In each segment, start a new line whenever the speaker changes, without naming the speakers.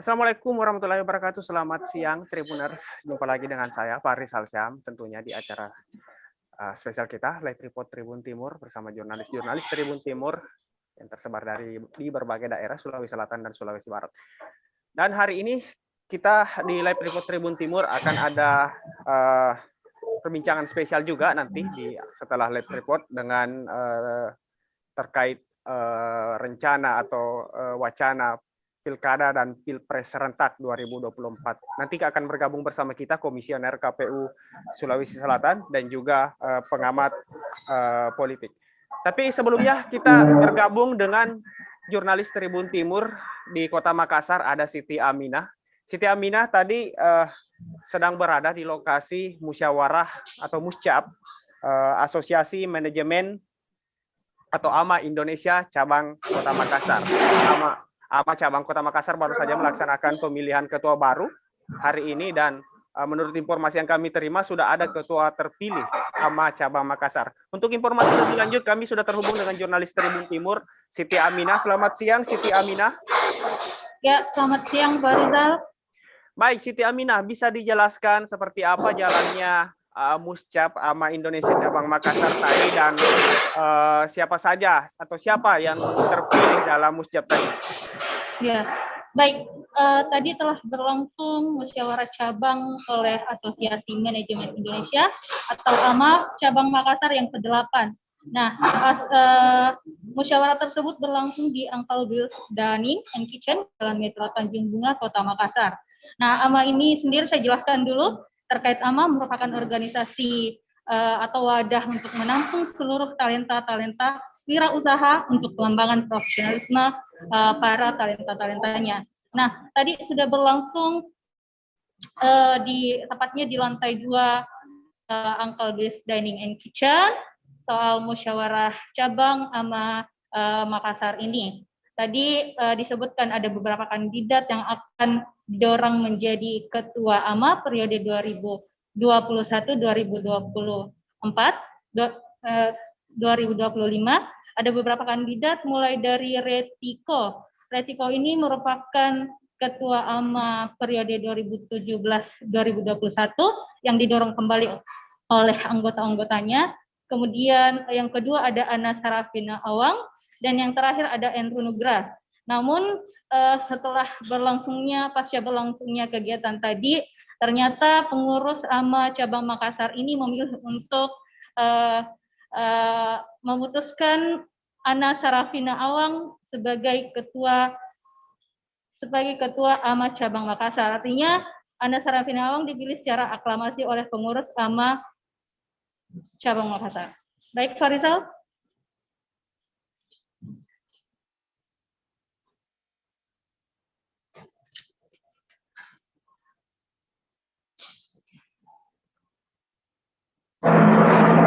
Assalamualaikum warahmatullahi wabarakatuh. Selamat siang, Tribuners. Jumpa lagi dengan saya, Pak Rizal Syam, tentunya di acara spesial kita, Live Report Tribun Timur, bersama jurnalis-jurnalis Tribun Timur yang tersebar di berbagai daerah, Sulawesi Selatan dan Sulawesi Barat. Dan hari ini kita di Live Report Tribun Timur akan ada perbincangan spesial juga nanti setelah Live Report dengan terkait rencana atau wacana Pilkada dan Pilpres serentak 2024. Nanti akan bergabung bersama kita Komisioner KPU Sulawesi Selatan dan juga pengamat politik. Tapi sebelumnya kita bergabung dengan jurnalis Tribun Timur di Kota Makassar, ada Siti Aminah. Siti Aminah tadi sedang berada di lokasi musyawarah atau muscap Asosiasi Manajemen atau AMA Indonesia cabang Kota Makassar. AMA cabang Kota Makassar baru saja melaksanakan pemilihan ketua baru hari ini, dan menurut informasi yang kami terima sudah ada ketua terpilih AMA cabang Makassar. Untuk informasi lebih lanjut kami sudah terhubung dengan jurnalis Tribun Timur Siti Aminah. Selamat siang Siti Aminah.
Ya, selamat siang Pak Rizal.
Baik Siti Aminah, bisa dijelaskan seperti apa jalannya muscap AMA Indonesia cabang Makassar tadi, dan siapa saja atau siapa yang terpilih dalam muscap tadi?
Ya, baik. Tadi telah berlangsung musyawarah cabang oleh Asosiasi Manajemen Indonesia atau AMA cabang Makassar yang ke-8. Nah, musyawarah tersebut berlangsung di Uncle Bill's Dining and Kitchen, Jalan Metro Tanjung Bunga, Kota Makassar. Nah, AMA ini sendiri saya jelaskan dulu. Terkait AMA merupakan organisasi atau wadah untuk menampung seluruh talenta-talenta wirausaha untuk pengembangan profesionalisme para talenta-talentanya. Nah, tadi sudah berlangsung tepatnya di lantai 2 Uncle Bill's Dining and Kitchen soal musyawarah cabang AMA Makassar ini. Tadi disebutkan ada beberapa kandidat yang akan didorong menjadi ketua AMA periode 2021-2024, 2025. Ada beberapa kandidat mulai dari Retiko. Retiko ini merupakan ketua AMA periode 2017-2021 yang didorong kembali oleh anggota-anggotanya. Kemudian yang kedua ada Ana Sarafina Awang, dan yang terakhir ada Andrew Nugrah. Namun setelah pasca berlangsungnya kegiatan tadi, ternyata pengurus AMA cabang Makassar ini memilih untuk memutuskan Ana Sarafina Awang sebagai ketua AMA cabang Makassar. Artinya Ana Sarafina Awang dipilih secara aklamasi oleh pengurus AMA cabang Makassar. Baik, Farisal.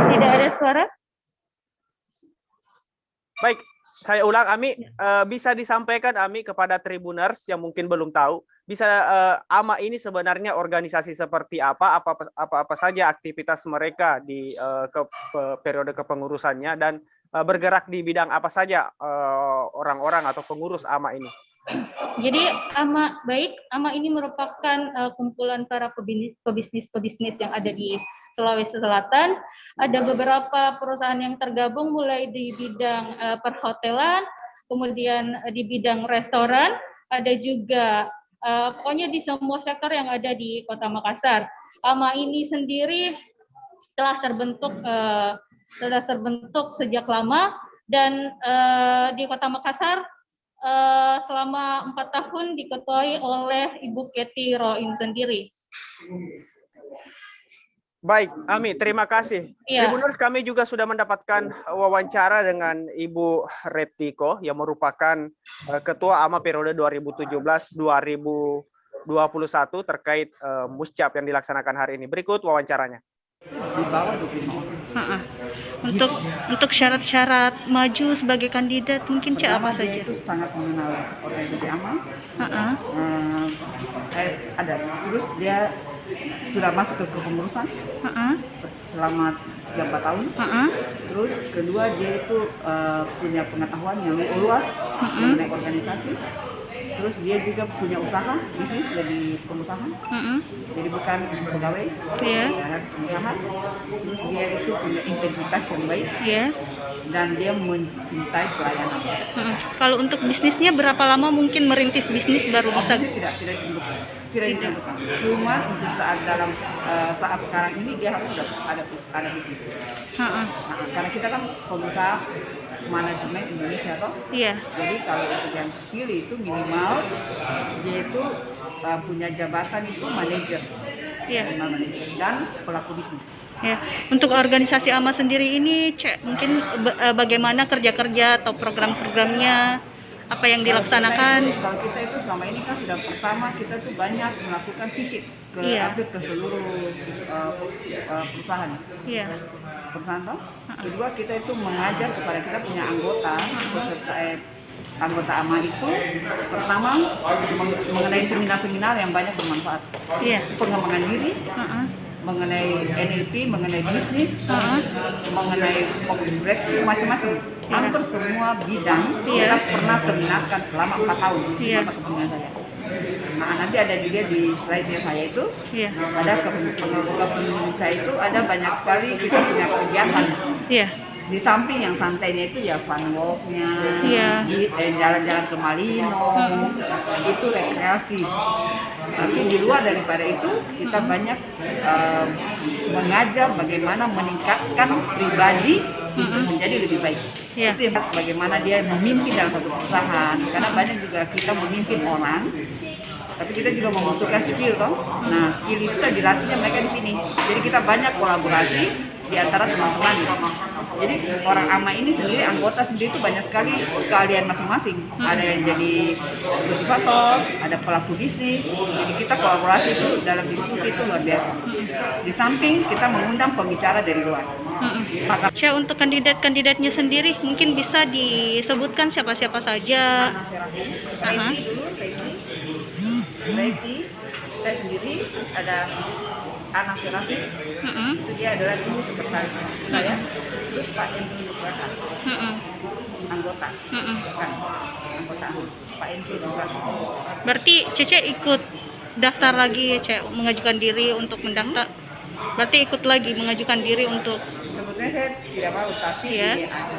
Tidak ada suara?
Baik, saya ulang, Ami. Bisa disampaikan, Ami, kepada Tribuners yang mungkin belum tahu, AMA ini sebenarnya organisasi seperti apa saja aktivitas mereka di periode kepengurusannya, dan bergerak di bidang apa saja orang-orang atau pengurus AMA ini?
Jadi AMA ini merupakan kumpulan para pebisnis yang ada di Sulawesi Selatan. Ada beberapa perusahaan yang tergabung mulai di bidang perhotelan, kemudian di bidang restoran, ada juga pokoknya di semua sektor yang ada di Kota Makassar. AMA ini sendiri telah terbentuk sejak lama, dan di Kota Makassar selama 4 tahun diketuai oleh Ibu Kety Roim sendiri.
Baik, Ami, terima kasih.
Ya.
Tribuners, kami juga sudah mendapatkan wawancara dengan Ibu Retiko yang merupakan Ketua AMA periode 2017-2021 terkait muscap yang dilaksanakan hari ini. Berikut wawancaranya.
Di bawah 25.
Untuk syarat-syarat maju sebagai kandidat mungkin apa saja?
Itu sangat mengenal organisasi AMA. Terus dia sudah masuk ke kepengurusan selama 3-4 tahun. Terus kedua dia itu punya pengetahuan yang luas mengenai organisasi. Terus dia juga punya usaha, bisnis, jadi pengusaha. Jadi bukan pegawai, ya, pengusaha. Terus dia itu punya integritas yang baik, dan dia mencintai pelayanan.
Kalau untuk bisnisnya berapa lama mungkin merintis bisnis baru bisa?
Bisnis tidak ditentukan. Cuma untuk saat sekarang ini dia harus sudah ada bisnis. Nah, karena kita kan pengusaha manajemen Indonesia toh. Jadi kalau untuk yang terpilih itu minimal dia itu punya jabatan itu manajer. Manajer dan pelaku bisnis.
Ya, untuk organisasi AMA sendiri ini, mungkin bagaimana kerja-kerja atau program-programnya, apa yang dilaksanakan?
Kalau kita itu selama ini kan sudah pertama kita tuh banyak melakukan visit ke seluruh perusahaan. Perusahaan toh. Kedua kita itu mengajar kepada kita punya anggota peserta anggota AMA itu pertama mengenai seminar-seminar yang banyak bermanfaat. Pengembangan diri, mengenai NLP, mengenai bisnis, mengenai breakthrough, macam-macam. Hampir semua bidang kita pernah seminarkan selama 4 tahun masa kepemimpinan saya. Nah, nanti ada juga di slide-nya saya itu, ada kepemimpinan saya itu ada banyak sekali kita punya kegiatan. Di samping yang santainya itu ya fun walk-nya, jalan-jalan ke Malino, itu rekreasi. Tapi di luar daripada itu kita banyak mengajar bagaimana meningkatkan pribadi untuk menjadi lebih baik. Itu yang bagaimana dia memimpin dalam satu perusahaan. Karena banyak juga kita memimpin orang, tapi kita juga membutuhkan skill toh. Nah, skill itu kan dilatihnya mereka di sini. Jadi kita banyak kolaborasi di antara teman-teman. Jadi orang AMA ini sendiri, anggota sendiri itu banyak sekali keahlian masing-masing. Ada yang jadi motivator, ada pelaku bisnis. Jadi kita kolaborasi itu dalam diskusi itu luar biasa. Di samping kita mengundang pembicara dari luar.
Untuk kandidat-kandidatnya sendiri mungkin bisa disebutkan siapa-siapa saja.
Reiki, saya sendiri ada Anak Serafi, itu dia adalah dulu sekretaris saya. Terus Pak Endri Nugraha, anggota, anggota Pak Endri Nugraha.
Berarti Cece ikut daftar lagi, Cece mengajukan diri untuk mendaftar. Berarti ikut lagi mengajukan diri untuk.
Sebetulnya saya tidak mau, tapi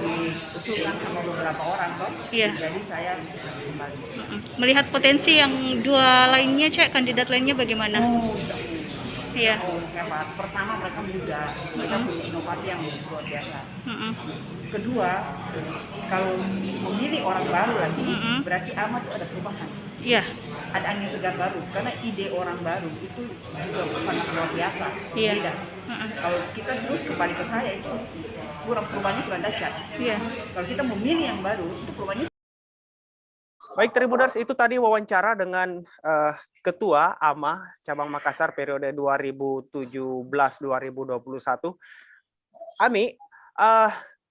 diusulkan sama beberapa orang toh. Jadi saya kembali.
Melihat potensi yang dua lainnya, Cek, kandidat lainnya bagaimana?
Pertama mereka muda, mereka punya inovasi yang luar biasa. Kedua, kalau memilih orang baru lagi, berarti amat ada perubahan. Ada angin segar baru, karena ide orang baru itu juga sangat luar biasa. Beda. Kalau kita terus kembali ke saya itu perubahannya kurang dahsyat. Kalau kita memilih yang baru, itu perubahannya.
Baik Tribuners, itu tadi wawancara dengan Ketua AMA Cabang Makassar periode 2017-2021. Ami,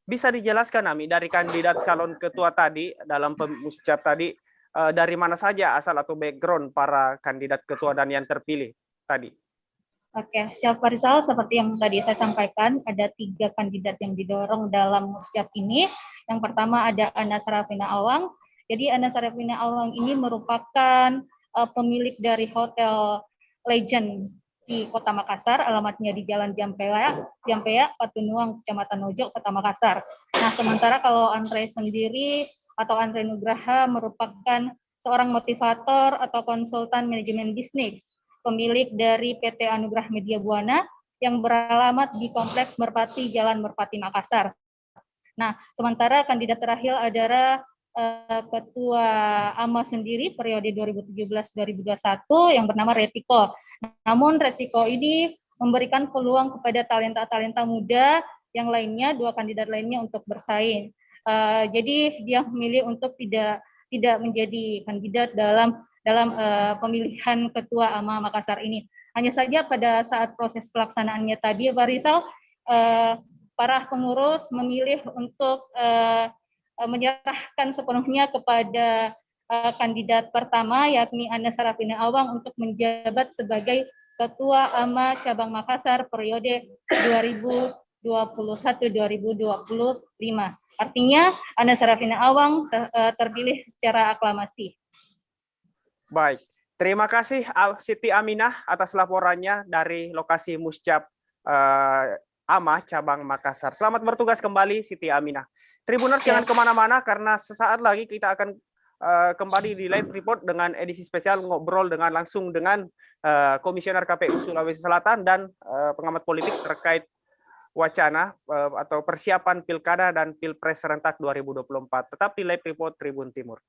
bisa dijelaskan Ami dari kandidat calon ketua tadi dalam pemuscat tadi, dari mana saja asal atau background para kandidat ketua dan yang terpilih tadi?
Oke, siap Pak Rizal, seperti yang tadi saya sampaikan, ada 3 kandidat yang didorong dalam muscat ini. Yang pertama ada Ana Sarafina Awang. Jadi Ana Sarafina Awang ini merupakan pemilik dari Hotel Legend di Kota Makassar, alamatnya di Jalan Jampea, Patunuang, Kecamatan Ojo, Kota Makassar. Nah, sementara kalau Andre sendiri atau Andre Nugraha merupakan seorang motivator atau konsultan manajemen bisnis, pemilik dari PT Anugrah Media Buana yang beralamat di Kompleks Merpati, Jalan Merpati, Makassar. Nah, sementara kandidat terakhir adalah Ketua AMA sendiri periode 2017-2021 yang bernama Retiko. Namun Retiko ini memberikan peluang kepada talenta-talenta muda yang lainnya, 2 kandidat lainnya untuk bersaing. Jadi dia memilih untuk tidak menjadi kandidat dalam pemilihan Ketua AMA Makassar ini. Hanya saja pada saat proses pelaksanaannya tadi, Pak Rizal, para pengurus memilih untuk menyerahkan sepenuhnya kepada kandidat pertama, yakni Ana Sarafina Awang, untuk menjabat sebagai Ketua AMA Cabang Makassar periode 2021-2025. Artinya Ana Sarafina Awang terpilih secara aklamasi.
Baik, terima kasih Siti Aminah atas laporannya dari lokasi Muscap AMA cabang Makassar. Selamat bertugas kembali Siti Aminah. Tribuners jangan kemana-mana karena sesaat lagi kita akan kembali di live report dengan edisi spesial ngobrol langsung dengan Komisioner KPU Sulawesi Selatan dan pengamat politik terkait wacana atau persiapan Pilkada dan Pilpres serentak 2024. Tetap di live report Tribun Timur.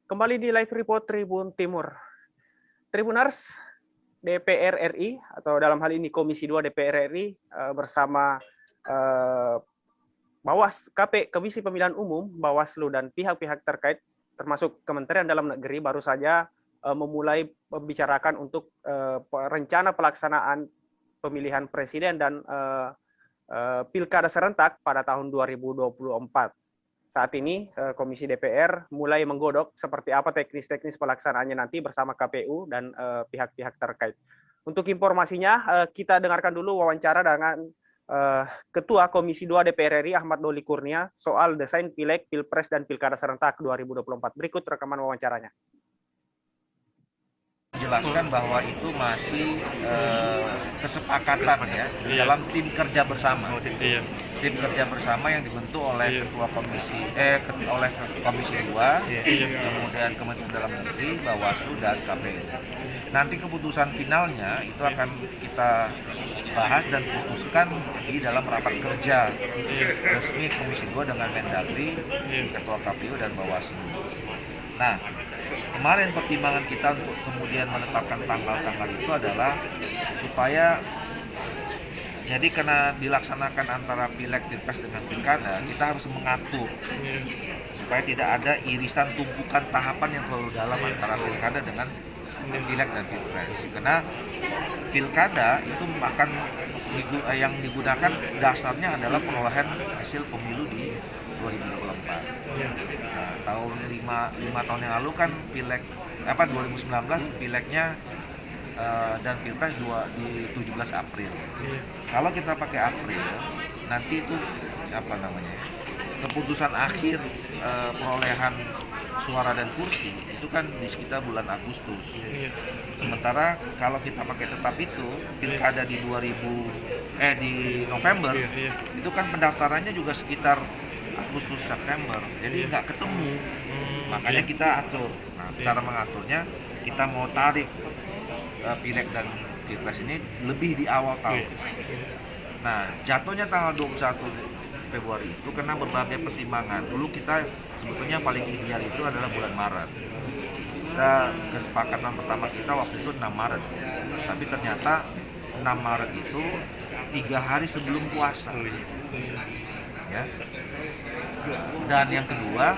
Kembali di live report Tribun Timur. Tribuners, DPR RI atau dalam hal ini Komisi 2 DPR RI bersama Komisi Pemilihan Umum, Bawaslu dan pihak-pihak terkait termasuk Kementerian Dalam Negeri baru saja memulai membicarakan untuk rencana pelaksanaan pemilihan presiden dan Pilkada serentak pada tahun 2024. Saat ini Komisi DPR mulai menggodok seperti apa teknis-teknis pelaksanaannya nanti bersama KPU dan pihak-pihak terkait. Untuk informasinya, kita dengarkan dulu wawancara dengan Ketua Komisi 2 DPR RI Ahmad Doli Kurnia soal desain Pileg, Pilpres, dan Pilkada serentak 2024. Berikut rekaman wawancaranya.
Jelaskan bahwa itu masih kesepakatan ya dalam tim kerja bersama. Tim kerja bersama yang dibentuk oleh Ketua Komisi oleh Komisi 2, kemudian Kementerian Dalam Negeri, Bawaslu dan KPU. Nanti keputusan finalnya itu akan kita bahas dan putuskan di dalam rapat kerja resmi Komisi 2 dengan Mendagri, Ketua KPU dan Bawaslu. Nah, kemarin pertimbangan kita untuk kemudian menetapkan tanggal-tanggal itu adalah supaya jadi karena dilaksanakan antara Pileg, Pilpres dengan Pilkada, kita harus mengatur supaya tidak ada irisan tumpukan tahapan yang terlalu dalam antara Pilkada dengan Pileg dan Pilpres. Karena Pilkada itu akan yang digunakan dasarnya adalah perolehan hasil pemilu di 2024. Nah, tahun 5 tahun yang lalu kan Pileg 2019 Pilegnya dan Pilpres di 17 April. Kalau kita pakai April, nanti itu keputusan akhir perolehan suara dan kursi itu kan di sekitar bulan Agustus. Sementara kalau kita pakai tetap itu Pilkada di November itu kan pendaftarannya juga sekitar Agustus September. Jadi nggak ketemu. Makanya kita atur. Nah, cara mengaturnya kita mau tarik Pileg dan Pilpres ini lebih di awal tahun. Nah, jatuhnya tanggal 21 Februari itu karena berbagai pertimbangan. Dulu kita sebetulnya paling ideal itu adalah bulan Maret. Kesepakatan pertama kita waktu itu 6 Maret. Tapi ternyata 6 Maret itu 3 hari sebelum puasa. Ya. Dan yang kedua,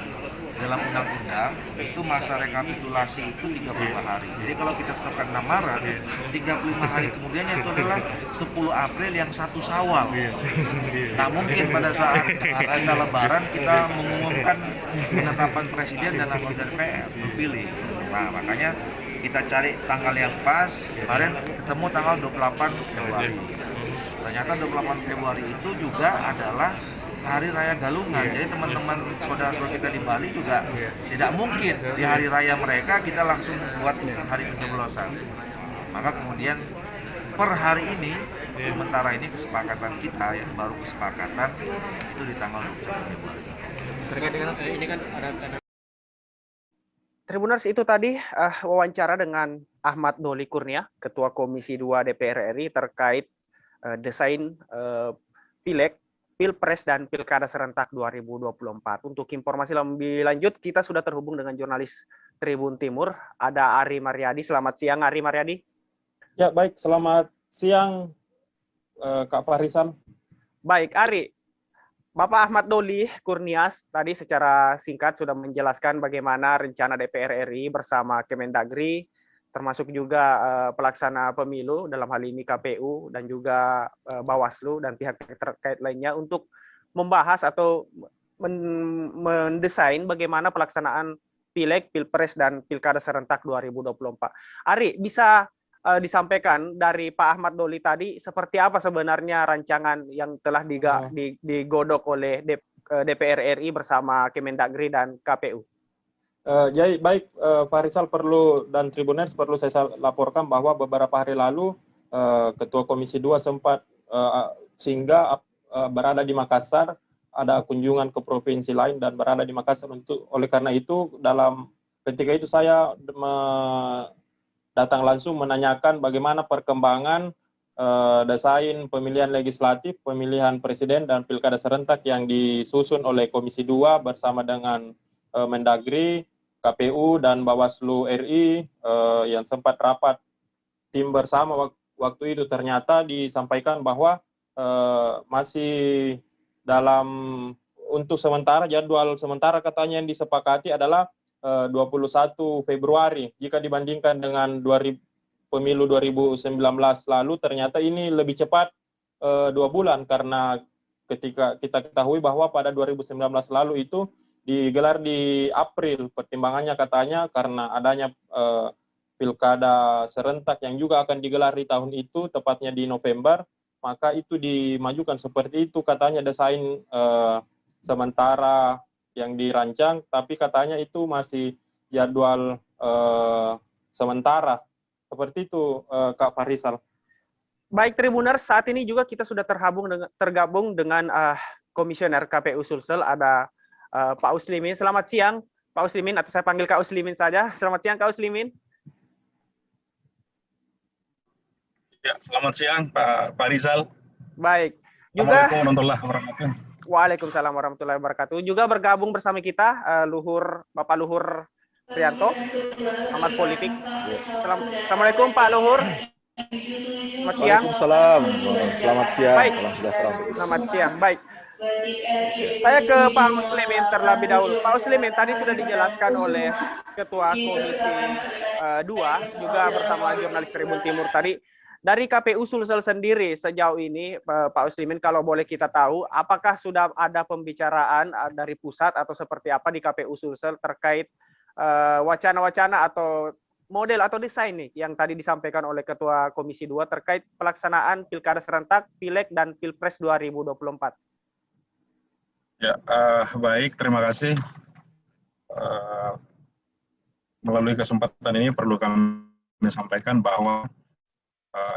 dalam undang-undang itu masa rekapitulasi itu 35 hari. Jadi kalau kita tetapkan 6 Maret, 35 hari kemudiannya itu adalah 10 April yang 1 Syawal. Tak mungkin pada saat kita lebaran kita mengumumkan penetapan presiden dan anggota DPR terpilih. Nah, makanya kita cari tanggal yang pas. Kemarin ketemu tanggal 28 Februari. Ternyata 28 Februari itu juga adalah Hari Raya Galungan. Jadi teman-teman saudara-saudara kita di Bali juga tidak mungkin di hari raya mereka kita langsung buat hari pencoblosan. Maka kemudian per hari ini, sementara ini kesepakatan kita yang baru kesepakatan itu di tanggal 21 Februari.
Terkait dengan ini kan ada
Tribuners, itu tadi wawancara dengan Ahmad Doli Kurnia, Ketua Komisi 2 DPR RI terkait desain pileg, pilpres dan pilkada serentak 2024. Untuk informasi lebih lanjut, kita sudah terhubung dengan jurnalis Tribun Timur, ada Ari Mariadi. Selamat siang, Ari Mariadi.
Ya, baik. Selamat siang, Kak Farisal.
Baik, Ari. Bapak Ahmad Doli Kurnias tadi secara singkat sudah menjelaskan bagaimana rencana DPR RI bersama Kemendagri, termasuk juga pelaksana pemilu, dalam hal ini KPU dan juga Bawaslu dan pihak terkait lainnya untuk membahas atau mendesain bagaimana pelaksanaan pileg, pilpres, dan pilkada serentak 2024. Ari, bisa disampaikan dari Pak Ahmad Doli tadi seperti apa sebenarnya rancangan yang telah digodok oleh DPR RI bersama Kemendagri dan KPU?
Jadi baik, Farisal perlu dan Tribuners perlu saya laporkan bahwa beberapa hari lalu Ketua Komisi 2 sempat singgah berada di Makassar, ada kunjungan ke provinsi lain dan berada di Makassar. Oleh karena itu ketika itu saya datang langsung menanyakan bagaimana perkembangan desain pemilihan legislatif, pemilihan presiden dan pilkada serentak yang disusun oleh Komisi 2 bersama dengan Mendagri, KPU dan Bawaslu RI yang sempat rapat tim bersama waktu itu. Ternyata disampaikan bahwa masih dalam untuk sementara, jadwal sementara katanya yang disepakati adalah 21 Februari. Jika dibandingkan dengan pemilu 2019 lalu, ternyata ini lebih cepat 2 bulan, karena ketika kita ketahui bahwa pada 2019 lalu itu digelar di April. Pertimbangannya katanya karena adanya pilkada serentak yang juga akan digelar di tahun itu, tepatnya di November, maka itu dimajukan seperti itu katanya desain sementara yang dirancang, tapi katanya itu masih jadwal sementara. Seperti itu, Kak Farisal.
Baik, Tribuners, saat ini juga kita sudah tergabung dengan Komisioner KPU Sulsel, ada Pak Uslimin. Selamat siang, Pak Uslimin, atau saya panggil Kak Uslimin saja. Selamat siang, Kak Uslimin.
Ya, selamat siang, Pak Rizal.
Baik. Juga
Assalamualaikum warahmatullahi wabarakatuh.
Waalaikumsalam warahmatullahi wabarakatuh. Juga bergabung bersama kita Bapak Luhur Prianto, Ahmad Politik. Assalamualaikum, Pak Luhur. Selamat siang.
Waalaikumsalam. Selamat siang.
Baik.
Salam sejahtera.
Selamat siang. Baik. Saya ke Pak Uslimin terlebih dahulu. Pak Uslimin, tadi sudah dijelaskan oleh Ketua Komisi 2 juga bersama jurnalis Tribun Timur tadi. Dari KPU Sulsel sendiri sejauh ini, Pak Uslimin, kalau boleh kita tahu, apakah sudah ada pembicaraan dari pusat atau seperti apa di KPU Sulsel terkait wacana-wacana atau model atau desain nih yang tadi disampaikan oleh Ketua Komisi 2 terkait pelaksanaan pilkada serentak, pileg, dan pilpres 2024?
Ya, baik, terima kasih. Melalui kesempatan ini perlu kami sampaikan bahwa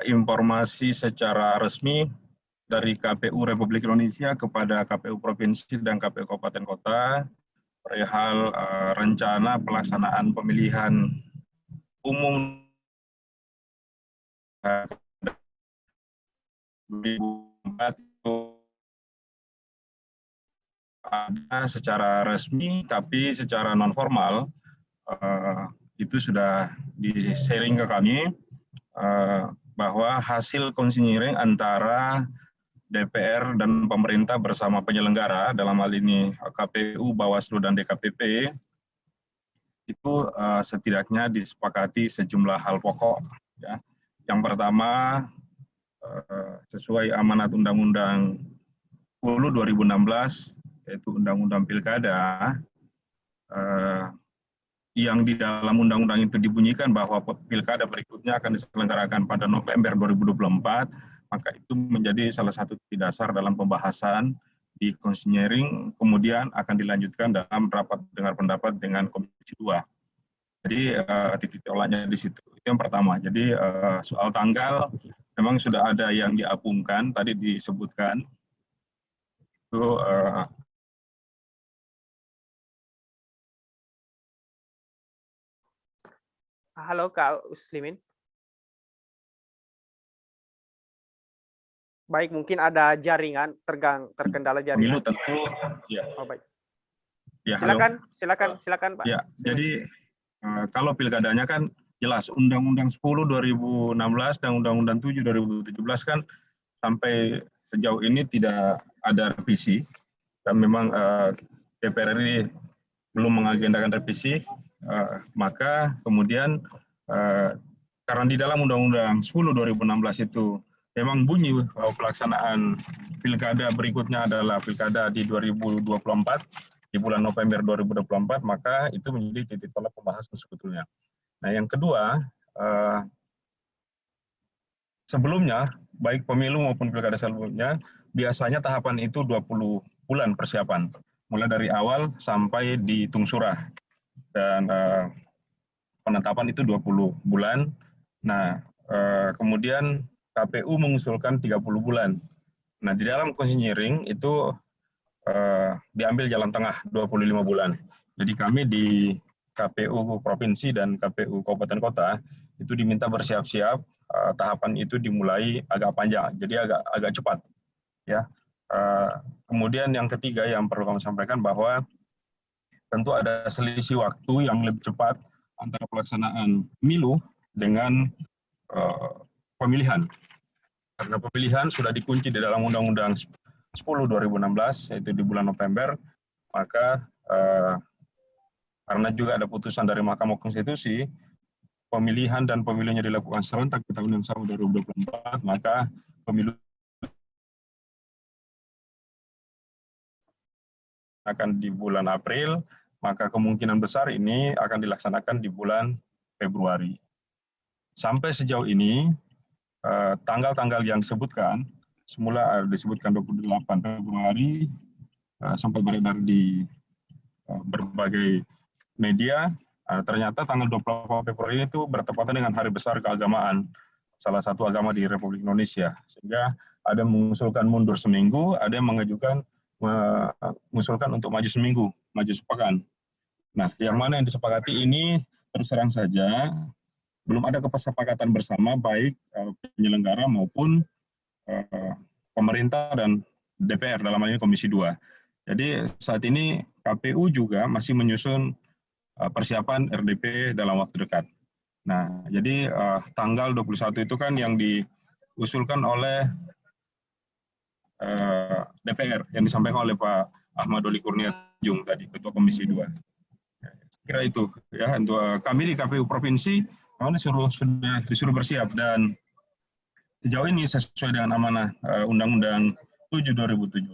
informasi secara resmi dari KPU Republik Indonesia kepada KPU Provinsi dan KPU Kabupaten Kota perihal rencana pelaksanaan pemilihan umum 2024 ada secara resmi, tapi secara non formal itu sudah di-sharing ke kami bahwa hasil konsinyering antara DPR dan pemerintah bersama penyelenggara, dalam hal ini KPU, Bawaslu, dan DKPP, itu setidaknya disepakati sejumlah hal pokok. Ya. Yang pertama, sesuai amanat Undang-Undang 10 2016, yaitu Undang-Undang Pilkada, yang di dalam undang-undang itu dibunyikan bahwa pilkada berikutnya akan diselenggarakan pada November 2024, maka itu menjadi salah satu titik dasar dalam pembahasan di konsinyering, kemudian akan dilanjutkan dalam rapat dengar pendapat dengan Komisi 2. Jadi titik tolaknya di situ. Itu yang pertama. Jadi soal tanggal memang sudah ada yang diapungkan, tadi disebutkan. Itu
Halo Kak Uslimin. Baik, mungkin ada jaringan, terkendala
pemilu
jaringan.
tentu, ya.
Oh, baik.
Ya, halo.
Silakan Pak.
Ya, jadi kalau pilkadanya kan jelas Undang-Undang 10 2016 dan Undang-Undang 7 2017 kan sampai sejauh ini tidak ada revisi. Dan memang DPR RI belum mengagendakan revisi, maka kemudian karena di dalam Undang-Undang 10 2016 itu memang bunyi bahwa pelaksanaan pilkada berikutnya adalah pilkada di 2024, di bulan November 2024, maka itu menjadi titik tolak pembahasan sebetulnya. Nah, yang kedua, sebelumnya, baik pemilu maupun pilkada sebelumnya, biasanya tahapan itu 20 bulan persiapan, mulai dari awal sampai di tungsurah. Dan penetapan itu 20 bulan. Nah, kemudian KPU mengusulkan 30 bulan. Nah, di dalam konsinyering itu diambil jalan tengah 25 bulan. Jadi kami di KPU Provinsi dan KPU Kabupaten Kota itu diminta bersiap-siap, tahapan itu dimulai agak panjang, jadi agak cepat. Ya. Kemudian yang ketiga yang perlu kami sampaikan bahwa tentu ada selisih waktu yang lebih cepat antara pelaksanaan pemilu dengan pemilihan. Karena pemilihan sudah dikunci di dalam Undang-Undang 10 2016, yaitu di bulan November, maka karena juga ada putusan dari Mahkamah Konstitusi, pemilihan dan pemilunya dilakukan serentak di tahun yang sama 2024, maka pemilu akan di bulan April, maka kemungkinan besar ini akan dilaksanakan di bulan Februari. Sampai sejauh ini, tanggal-tanggal yang disebutkan, semula disebutkan 28 Februari, sampai beredar di berbagai media, ternyata tanggal 28 Februari itu bertepatan dengan hari besar keagamaan, salah satu agama di Republik Indonesia. Sehingga ada yang mengusulkan mundur seminggu, ada yang mengusulkan untuk maju seminggu, maju sepekan. Nah, yang mana yang disepakati ini terus terang saja, belum ada kesepakatan bersama baik penyelenggara maupun pemerintah dan DPR, dalam hal ini Komisi 2. Jadi saat ini KPU juga masih menyusun persiapan RDP dalam waktu dekat. Nah, jadi tanggal 21 itu kan yang diusulkan oleh DPR, yang disampaikan oleh Pak Ahmad Doli Kurnia Tanjung tadi, Ketua Komisi 2. Kira itu ya, untuk kami di KPU Provinsi memang sudah disuruh bersiap, dan sejauh ini sesuai dengan amanah Undang-Undang 7 2017,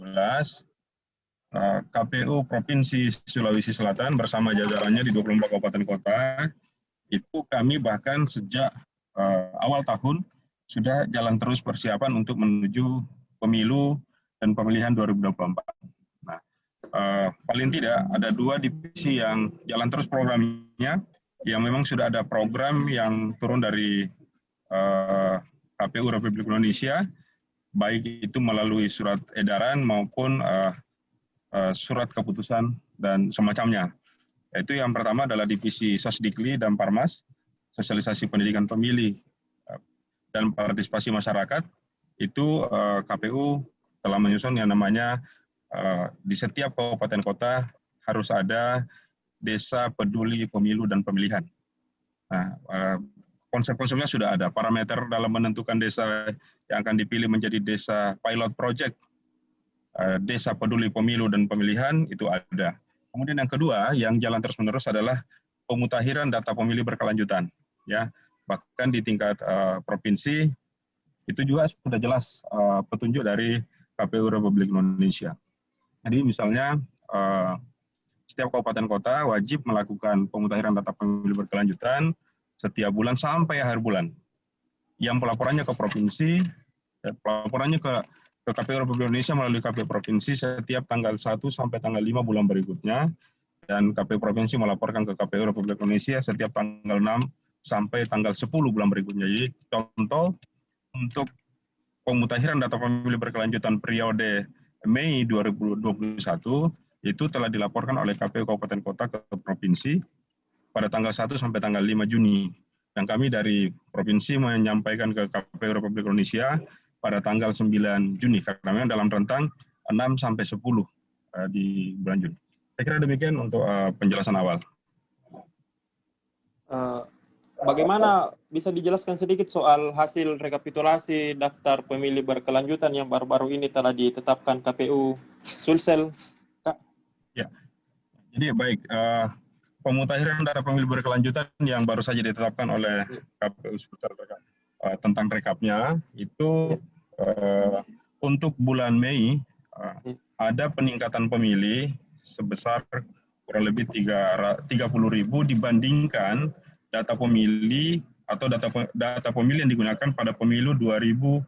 KPU Provinsi Sulawesi Selatan bersama jajarannya di 24 kabupaten kota, itu kami bahkan sejak awal tahun sudah jalan terus persiapan untuk menuju pemilu dan pemilihan 2024. Nah, paling tidak ada 2 divisi yang jalan terus programnya, yang memang sudah ada program yang turun dari KPU Republik Indonesia, baik itu melalui surat edaran maupun surat keputusan dan semacamnya. Yaitu yang pertama adalah divisi Sosdikli dan Parmas, sosialisasi pendidikan pemilih dan partisipasi masyarakat. Itu KPU telah menyusun yang namanya di setiap kabupaten kota harus ada desa peduli pemilu dan pemilihan. Nah, konsep-konsepnya sudah ada, parameter dalam menentukan desa yang akan dipilih menjadi desa pilot project, desa peduli pemilu dan pemilihan itu ada. Kemudian yang kedua yang jalan terus-menerus adalah pemutahiran data pemilih berkelanjutan, ya. Bahkan di tingkat provinsi itu juga sudah jelas petunjuk dari KPU Republik Indonesia. Jadi misalnya setiap kabupaten kota wajib melakukan pemutahiran data pemilih berkelanjutan setiap bulan sampai akhir bulan. Yang pelaporannya ke provinsi, pelaporannya ke KPU Republik Indonesia melalui KPU Provinsi setiap tanggal 1 sampai tanggal 5 bulan berikutnya, dan KPU Provinsi melaporkan ke KPU Republik Indonesia setiap tanggal 6 sampai tanggal 10 bulan berikutnya. Jadi contoh untuk pemutahiran data pemilih berkelanjutan periode Mei 2021 itu telah dilaporkan oleh KPU Kabupaten Kota ke Provinsi pada tanggal 1 sampai tanggal 5 Juni. Dan kami dari Provinsi menyampaikan ke KPU Republik Indonesia pada tanggal 9 Juni, karena memang dalam rentang 6 sampai 10 di bulan Juni. Saya kira demikian untuk penjelasan awal.
Bagaimana bisa dijelaskan sedikit soal hasil rekapitulasi daftar pemilih berkelanjutan yang baru-baru ini telah ditetapkan KPU Sulsel, Kak?
Ya, jadi baik, pemutahiran data pemilih berkelanjutan yang baru saja ditetapkan oleh KPU Sulsel tentang rekapnya itu untuk bulan Mei ada peningkatan pemilih sebesar kurang lebih 30.000 dibandingkan data pemilih atau data pemilih yang digunakan pada pemilu 2019.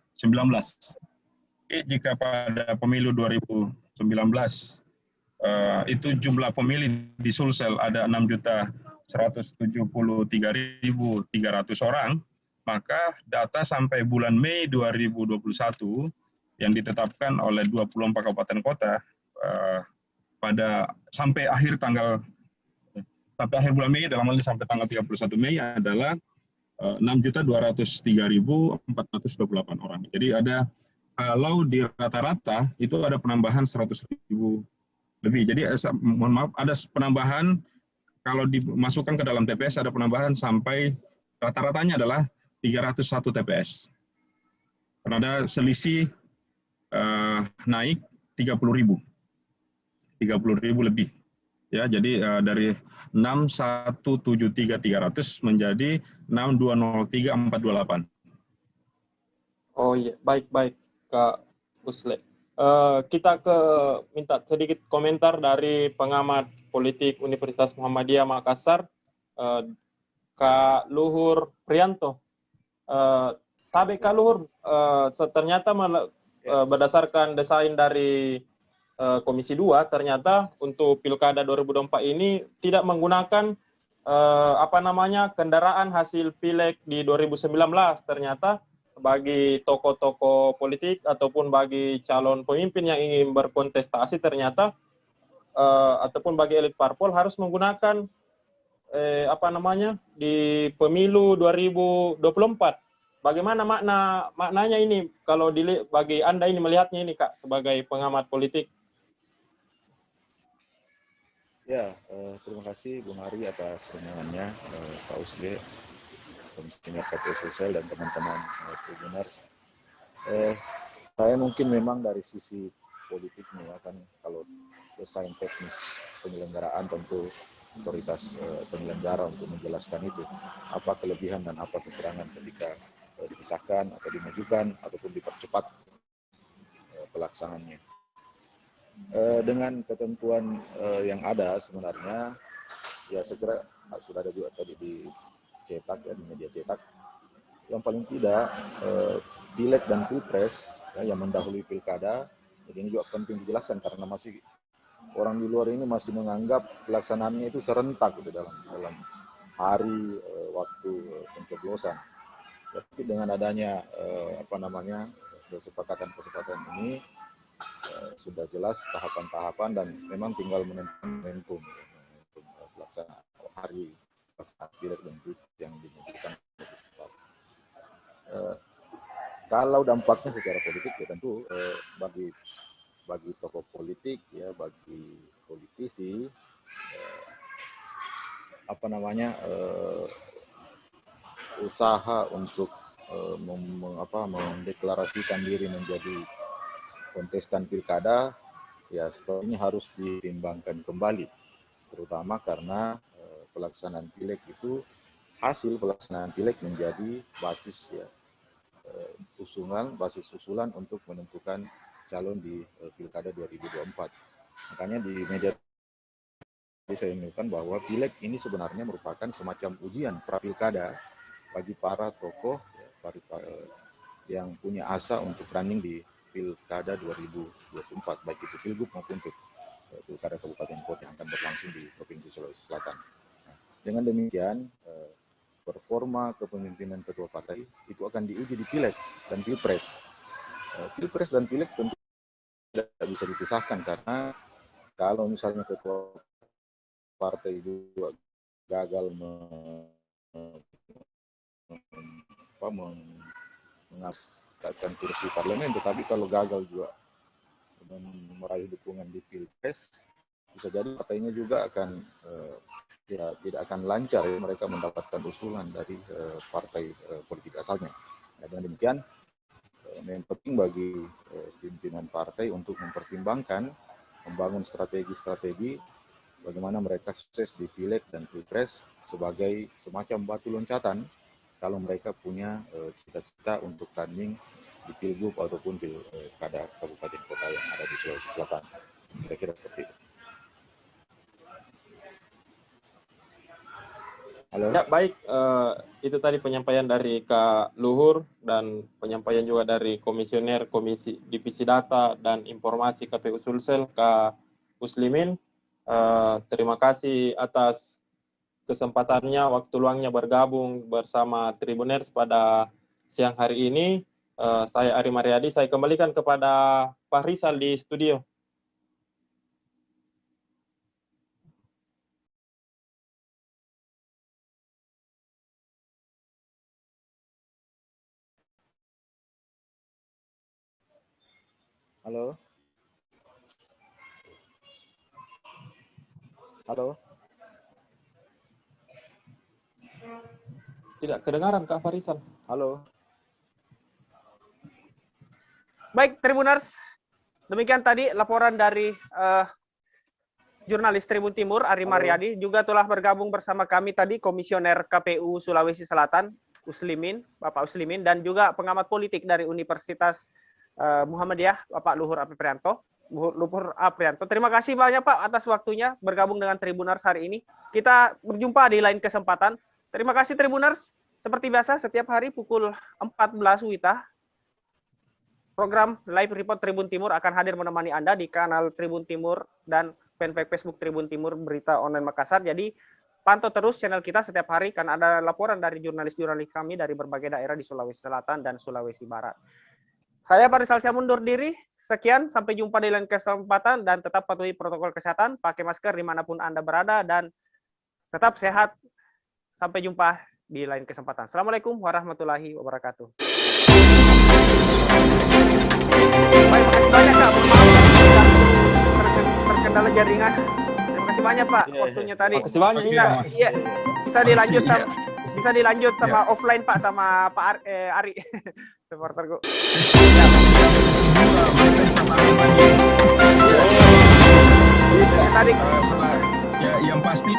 Jika pada pemilu 2019 itu jumlah pemilih di Sulsel ada 6.173.300 orang, maka data sampai bulan Mei 2021 yang ditetapkan oleh 24 kabupaten kota sampai akhir bulan Mei, dalam hal ini sampai tanggal 31 Mei adalah 6.203.428 orang. Jadi ada, kalau di rata-rata itu ada penambahan 100.000 lebih. Jadi mohon maaf, ada penambahan kalau dimasukkan ke dalam TPS ada penambahan sampai rata-ratanya adalah 301 TPS. Karena ada selisih naik 30.000 lebih. Ya, jadi dari 6.173.300 menjadi 6.203.428.
Oh iya, baik Kak Usle. Kita minta sedikit komentar dari pengamat politik Universitas Muhammadiyah Makassar, Kak Luhur Prianto. Tabe Kak Luhur, ternyata berdasarkan desain dari Komisi 2, ternyata untuk Pilkada 2024 ini tidak menggunakan kendaraan hasil pileg di 2019. Ternyata bagi tokoh-tokoh politik ataupun bagi calon pemimpin yang ingin berkontestasi ternyata ataupun bagi elit parpol harus menggunakan di pemilu 2024. Bagaimana maknanya ini kalau bagi Anda ini melihatnya ini, Kak, sebagai pengamat politik?
Ya, terima kasih Bung Ari atas undangannya, Pak Usle, Komisioner KPU Sulsel dan teman-teman Tribuners. Saya mungkin memang dari sisi politiknya ya kan, kalau desain teknis penyelenggaraan tentu otoritas penyelenggara untuk menjelaskan itu apa kelebihan dan apa kekurangan ketika dipisahkan atau dimajukan ataupun dipercepat pelaksanaannya. Dengan ketentuan yang ada sebenarnya ya segera sudah ada juga tadi dicetak ya, di media cetak, yang paling tidak pileg dan pilpres ya, yang mendahului pilkada, jadi ini juga penting dijelaskan karena masih orang di luar ini masih menganggap pelaksanaannya itu serentak gitu, dalam hari waktu pencoblosan. Tapi dengan adanya kesepakatan ini sudah jelas tahapan-tahapan dan memang tinggal menentukan momentum pelaksanaan hari pileg dan pilpres yang dimajukan. Kalau dampaknya secara politik ya tentu bagi tokoh politik ya, bagi politisi usaha untuk mendeklarasikan diri menjadi kontestan pilkada ya sepertinya harus ditimbangkan kembali, terutama karena pelaksanaan pileg itu, hasil pelaksanaan pileg menjadi basis ya, basis usulan untuk menentukan calon di Pilkada 2024. Makanya di media saya menunjukkan bahwa pileg ini sebenarnya merupakan semacam ujian pra-pilkada bagi para tokoh yang punya asa untuk running di Pilkada 2024, baik itu Pilgub maupun Pilkada Kabupaten Kota yang akan berlangsung di Provinsi Sulawesi Selatan. Nah, dengan demikian, performa kepemimpinan ketua partai itu akan diuji di Pileg dan Pilpres. Pilpres dan Pileg tentu tidak bisa dipisahkan, karena kalau misalnya ketua partai juga gagal menghasilkan kursi parlemen, tetapi kalau gagal juga meraih dukungan di Pilpres, bisa jadi partainya juga akan tidak akan lancar ya, mereka mendapatkan usulan dari partai politik asalnya. Nah, dengan demikian, yang penting bagi pimpinan partai untuk mempertimbangkan, membangun strategi-strategi bagaimana mereka sukses di Pileg dan Pilpres sebagai semacam batu loncatan kalau mereka punya cita-cita untuk running di Pilgub ataupun Pilkada Kabupaten Kota yang ada di Sulawesi Selatan. Kira-kira seperti itu. Halo?
Ya, baik. Itu tadi penyampaian dari Kak Luhur dan penyampaian juga dari Komisioner Komisi Divisi Data dan Informasi KPU Sulsel, Kak Uslimin. Terima kasih atas kesempatannya, waktu luangnya bergabung bersama Tribuners pada siang hari ini. Saya Ari Mariadi, saya kembalikan kepada Pak Rizal di studio.
Halo? Halo?
Tidak kedengaran Kak Farisal.
Halo?
Baik, Tribuners. Demikian tadi laporan dari jurnalis Tribun Timur, Ari Mariadi. Juga telah bergabung bersama kami tadi Komisioner KPU Sulawesi Selatan, Uslimin, Bapak Uslimin, dan juga pengamat politik dari Universitas Muhammadiyah, Bapak Luhur Aprianto. Luhur Aprianto. Terima kasih banyak Pak atas waktunya bergabung dengan Tribuners hari ini. Kita berjumpa di lain kesempatan. Terima kasih Tribuners. Seperti biasa setiap hari pukul 14 WITA, program Live Report Tribun Timur akan hadir menemani Anda di kanal Tribun Timur dan fanpage Facebook Tribun Timur Berita Online Makassar. Jadi pantau terus channel kita setiap hari, karena ada laporan dari jurnalis-jurnalis kami dari berbagai daerah di Sulawesi Selatan dan Sulawesi Barat. Saya Pak Rizal Syah mundur diri. Sekian, sampai jumpa di lain kesempatan, dan tetap patuhi protokol kesehatan, pakai masker dimanapun Anda berada, dan tetap sehat. Sampai jumpa di lain kesempatan. Assalamualaikum warahmatullahi wabarakatuh. Baik, makasih banyak Kak. Maaf terkendala jaringan. Terima kasih banyak Pak waktunya tadi.
Terima kasih banyak.
Iya, bisa dilanjut sama offline Pak, sama Pak Ari, supporterku.
Tadi yang pasti